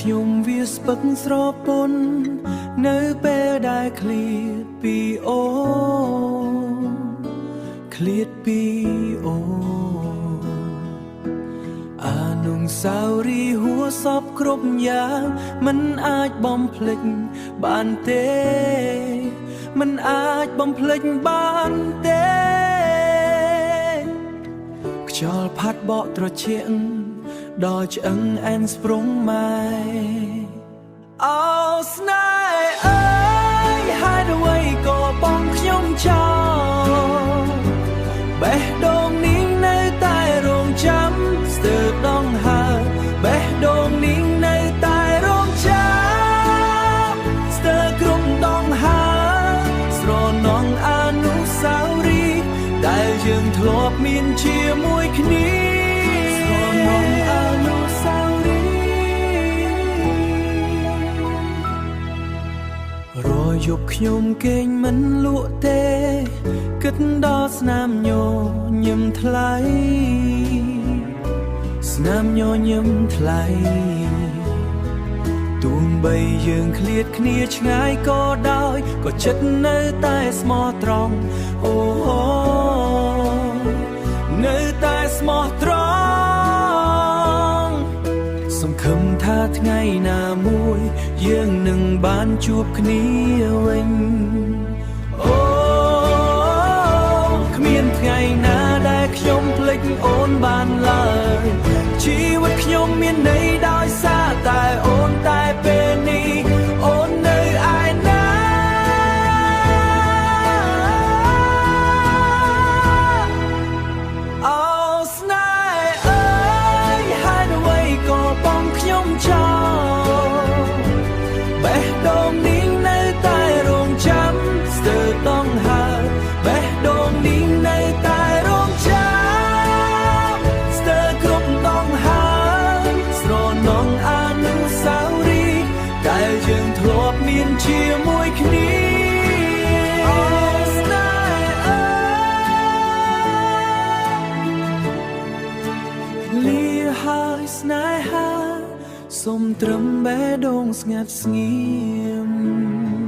ខ្ញុំវាស្ពឹកស្រពន់នៅពេលដែលឃ្លាតពីអូនឃ្លាតពីអូនអនុស្សាវរីយ៍ហួសពគ្រប់យ៉ាងមិនអាចបំភ្លេចបានទេមិនអាចបំភ្លេចបានទេខ្យល់ផាត់បក់ត្រជាក់ដល់ឆ្អឹងអែនស្ព្រងម៉ែអូស្នេហ៍អើយហេតុអ្វីក៏បងខ្ញុំចោលបេះដូងនេះនៅតែរងចាំស្ទើរដងហើបេះដូងនេះនៅតែរងចាំស្ទើរគ្រប់ដងហើស្រណងអនុស្សាវរីយ៍ដែលយើងធ្លាប់មានជាមួយគ្នាយប់ខ្ញុំគេងមិនលក់ទេគិតដល់ស្នាមញញឹមថ្លៃស្នាមញញឹមថ្លៃទូនបីយើងឃ្លាតគ្នាឆ្ងាយក៏ដោយក៏ចិត្តនៅតែស្មោះត្រង់អូនៅតែស្មោះត្រង់សង្ឃឹមថាថ្ងៃណាមួយយើងនឹងបានជួបគ្នាវិញអូគ្មានថ្ងៃណាដែលខ្ញុំភ្លេចអូនបានឡើយជីវិតខ្ញុំមានន័យដោយសារតែអូនតែពេលនេះអូននៅឯណាអូស្នេហ៍អើយហេតុអ្វីក៏បងខ្ញុំចោលបេះដូងនេះនៅតែរងចាំស្ទើរដងហើបេះដូងនេះនៅតែរងចាំស្ទើរគ្រប់ដងហើស្រណងអនុស្សាវរីយ៍ដែលយើងធ្លាប់មានជាមួយគ្នាអូស្នេហ៍អើយលាហើយស្នេហាសូមត្រឹមបេះដូងស្ងាត់ស្ងៀម